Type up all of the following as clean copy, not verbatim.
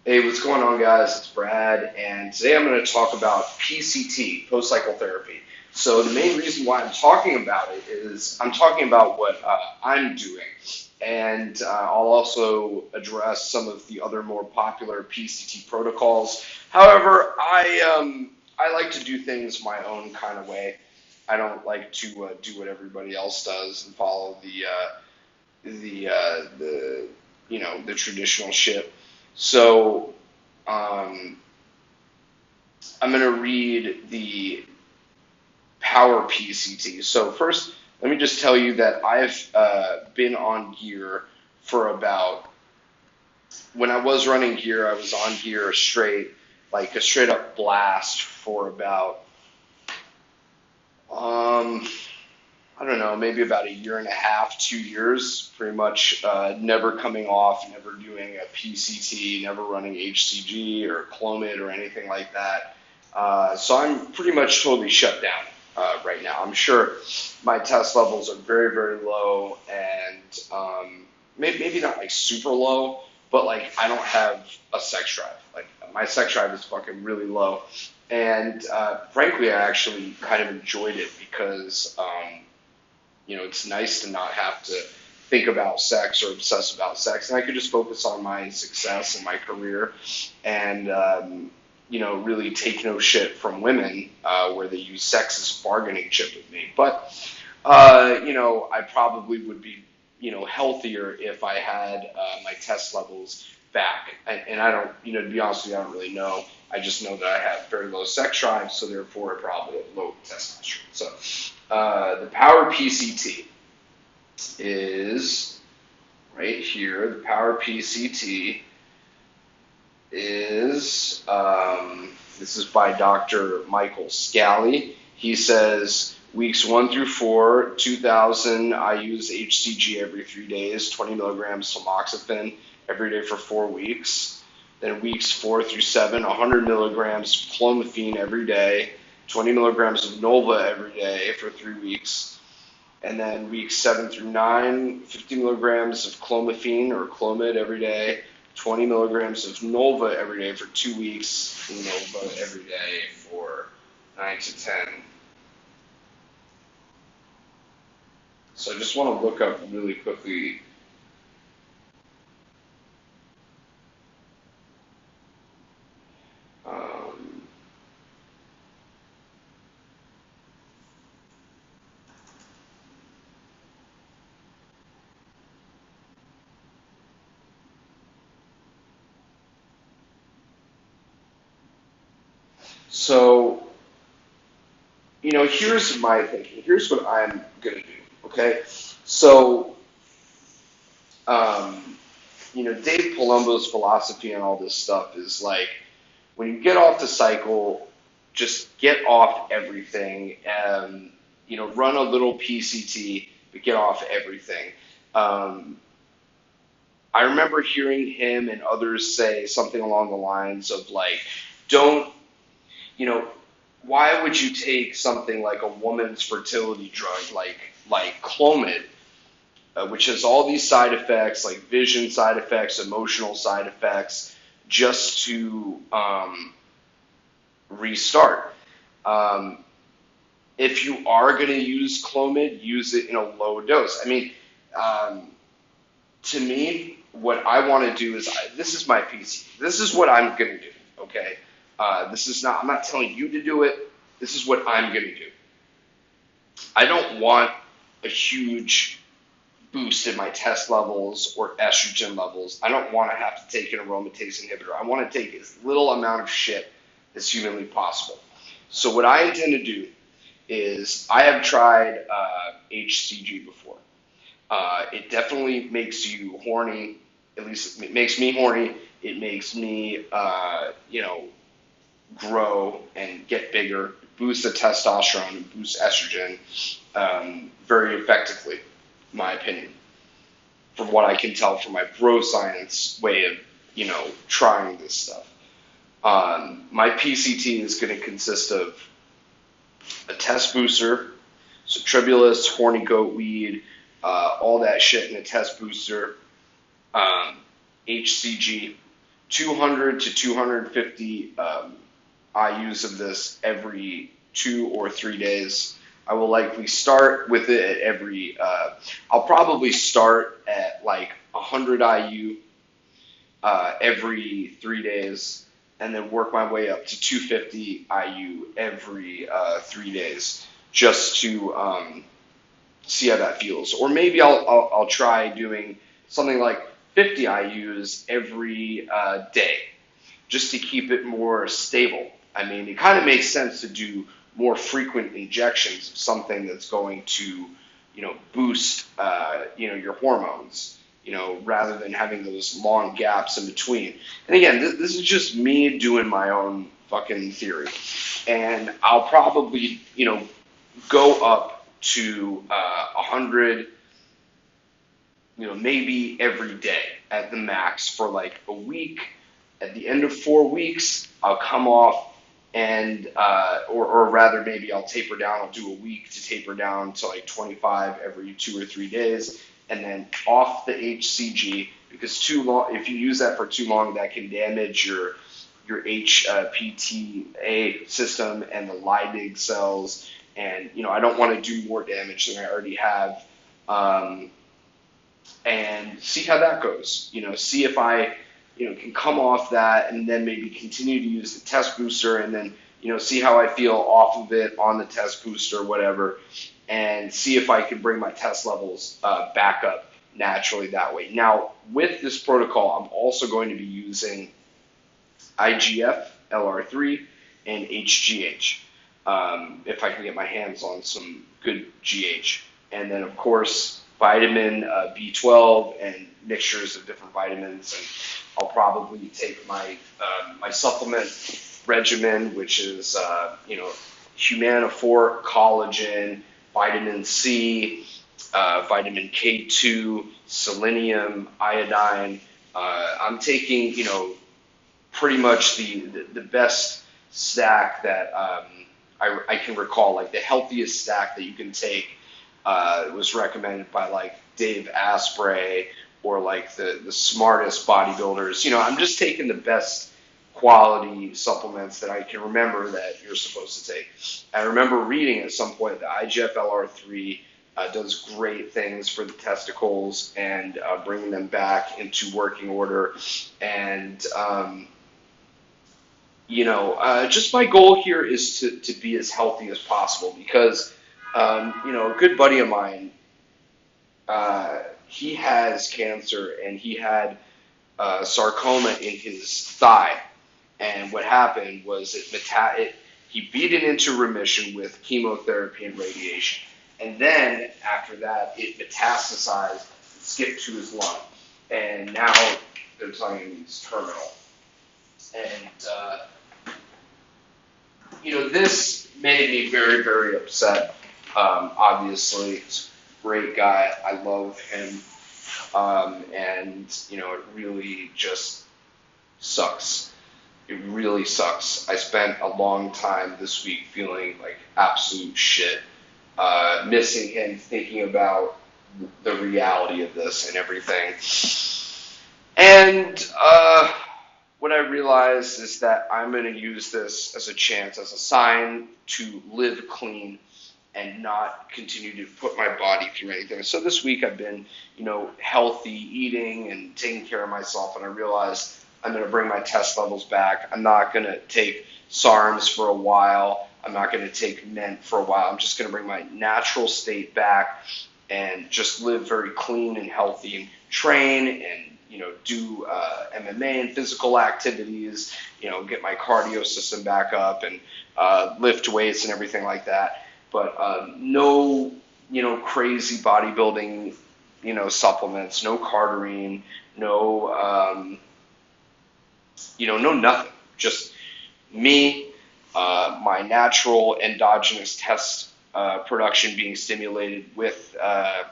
Hey, what's going on, guys? It's Brad, and today I'm going to talk about PCT, post-cycle therapy. So the main reason why I'm talking about it is I'm talking about what I'm doing, and I'll also address some of the other more popular PCT protocols. However, I like to do things my own kind of way. I don't like to do what everybody else does and follow the the traditional shit. So um, I'm going to read the Power PCT. So first, let me just tell you that I've been on gear for about, when I was running gear, I was on gear straight, like a straight up blast for about, um, I don't know, maybe about a year and a half, 2 years, pretty much never coming off, never doing a PCT, never running HCG or Clomid or anything like that. So I'm pretty much totally shut down right now. I'm sure my test levels are very, very low and maybe not like super low, but like I don't have a sex drive. Like my sex drive is fucking really low. And frankly, I actually kind of enjoyed it because it's nice to not have to think about sex or obsess about sex, and I could just focus on my success and my career, and really take no shit from women where they use sex as a bargaining chip with me. But I probably would be healthier if I had my test levels back, and I don't, to be honest with you, I don't really know. I just know that I have very low sex drive, so therefore I probably have low testosterone. So the Power PCT is right here. The Power PCT is, this is by Dr. Michael Scally. He says weeks 1 through 4, 2,000 I use HCG every 3 days, 20 milligrams tamoxifen every day for 4 weeks. Then weeks 4 through 7, 100 milligrams clomiphene every day, 20 milligrams of Nolva every day for 3 weeks. And then weeks 7 through 9, 50 milligrams of clomiphene or Clomid every day, 20 milligrams of Nolva every day for 2 weeks, and Nolva every day for 9 to 10. So I just want to look up really quickly. Um, so, here's my thinking. Here's what I'm going to do, okay? So, um, Dave Palumbo's philosophy and all this stuff is like, when you get off the cycle, just get off everything. Run a little PCT, but get off everything. Um, I remember hearing him and others say something along the lines of like, don't, you know, why would you take something like a woman's fertility drug like Clomid, which has all these side effects like vision side effects, emotional side effects, just to restart. Um, if you are going to use Clomid, use it in a low dose. I mean, um, to me, what I want to do is this is my PC. This is what I'm going to do. Okay, this is not. I'm not telling you to do it. This is what I'm going to do. I don't want a huge boost in my test levels or estrogen levels. I don't want to have to take an aromatase inhibitor. I want to take as little amount of shit as humanly possible. So what I intend to do is I have tried HCG before. It definitely makes you horny. At least it makes me horny. It makes me, grow and get bigger, boost the testosterone and boost estrogen very effectively, in my opinion, from what I can tell from my bro science way of, trying this stuff. My PCT is going to consist of a test booster, so tribulus, horny goat weed, all that shit in a test booster, HCG, 200 to 250 IUs of this every 2 or 3 days. I will likely start with it at every, I'll probably start at like 100 IU every 3 days, and then work my way up to 250 IU every 3 days, just to see how that feels. Or maybe I'll try doing something like 50 IUs every day, just to keep it more stable. I mean, it kind of makes sense to do more frequent injections of something that's going to, boost, your hormones, rather than having those long gaps in between. And again, this is just me doing my own fucking theory. And I'll probably, go up to 100, maybe every day at the max for like a week. At the end of 4 weeks, I'll come off and, or rather maybe I'll taper down. I'll do a week to taper down to like 25 every 2 or 3 days, and then off the HCG, because too long, if you use that for too long, that can damage your HPTA system and the Leydig cells, and I don't want to do more damage than I already have. And see how that goes. See if I can come off that, and then maybe continue to use the test booster, and then see how I feel off of it on the test booster, whatever, and see if I can bring my test levels back up naturally that way. Now, with this protocol, I'm also going to be using IGF, LR3, and HGH, if I can get my hands on some good GH. And then, of course, vitamin B12 and mixtures of different vitamins. And I'll probably take my my supplement regimen, which is Humanifor, collagen, vitamin C, vitamin K2, selenium, iodine. I'm taking pretty much the best stack that I can recall, like the healthiest stack that you can take. It was recommended by like Dave Asprey or like the smartest bodybuilders. I'm just taking the best quality supplements that I can remember that you're supposed to take. I remember reading at some point that IGF LR3 does great things for the testicles and bringing them back into working order. And just my goal here is to be as healthy as possible, because a good buddy of mine, he has cancer, and he had sarcoma in his thigh. And what happened was he beat it into remission with chemotherapy and radiation. And then after that, it metastasized, skipped to his lung. And now they're telling him he's terminal. And, this made me very, very upset. Obviously, he's a great guy. I love him. And, it really just sucks. It really sucks. I spent a long time this week feeling like absolute shit, missing him, thinking about the reality of this and everything. And what I realized is that I'm going to use this as a chance, as a sign to live clean and not continue to put my body through anything. So this week I've been, healthy eating and taking care of myself, and I realized I'm going to bring my test levels back. I'm not going to take SARMs for a while. I'm not going to take MENT for a while. I'm just going to bring my natural state back and just live very clean and healthy, and train and, do MMA and physical activities, get my cardio system back up and lift weights and everything like that. But no, crazy bodybuilding, supplements, no cardarine, no, no nothing. Just me, my natural endogenous test production being stimulated with, the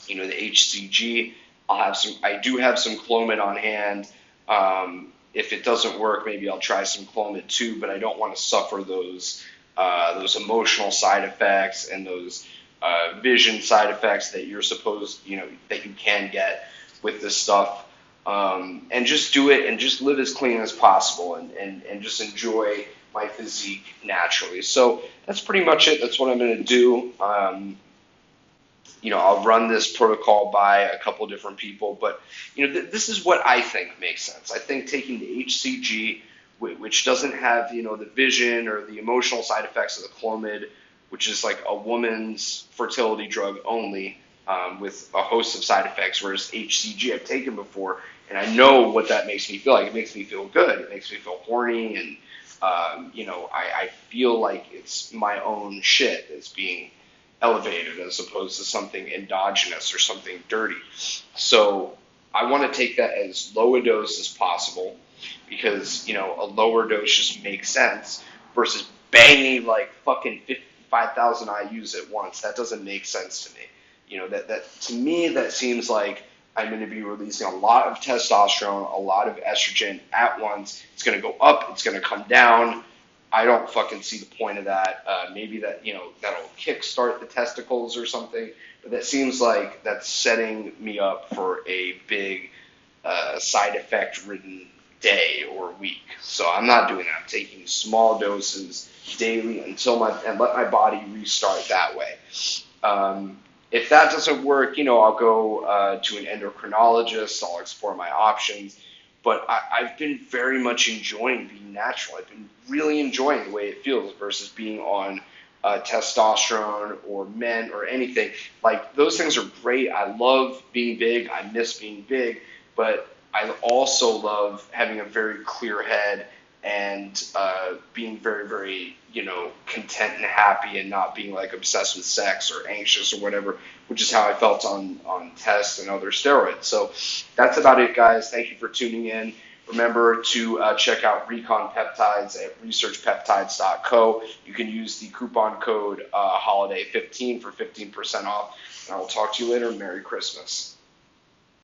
HCG. I do have some Clomid on hand. If it doesn't work, maybe I'll try some Clomid too, but I don't want to suffer those emotional side effects and those vision side effects that you're supposed, that you can get with this stuff. and just do it and just live as clean as possible and just enjoy my physique naturally. So that's pretty much it. That's what I'm going to do. I'll run this protocol by a couple different people, but this is what I think makes sense. I think taking the HCG, which doesn't have the vision or the emotional side effects of the Clomid, which is like a woman's fertility drug only, with a host of side effects, whereas HCG I've taken before, and I know what that makes me feel like. It makes me feel good. It makes me feel horny, and I feel like it's my own shit that's being elevated as opposed to something endogenous or something dirty. So I want to take that as low a dose as possible because, a lower dose just makes sense versus banging like fucking 5,000 IUs at once. That doesn't make sense to me. That to me, that seems like I'm going to be releasing a lot of testosterone, a lot of estrogen at once. It's going to go up. It's going to come down. I don't fucking see the point of that. Maybe that'll kickstart the testicles or something, but that seems like that's setting me up for a big side effect ridden day or week. So I'm not doing that. I'm taking small doses daily and let my body restart that way. If that doesn't work, I'll go to an endocrinologist. I'll explore my options. But I've been very much enjoying being natural. I've been really enjoying the way it feels versus being on testosterone or men or anything. Like, those things are great. I love being big. I miss being big. But I also love having a very clear head and being very, very, content and happy and not being like obsessed with sex or anxious or whatever, which is how I felt on tests and other steroids. So that's about it, guys. Thank you for tuning in. Remember to check out Recon Peptides at researchpeptides.co. You can use the coupon code holiday15 for 15% off. And I will talk to you later. Merry Christmas.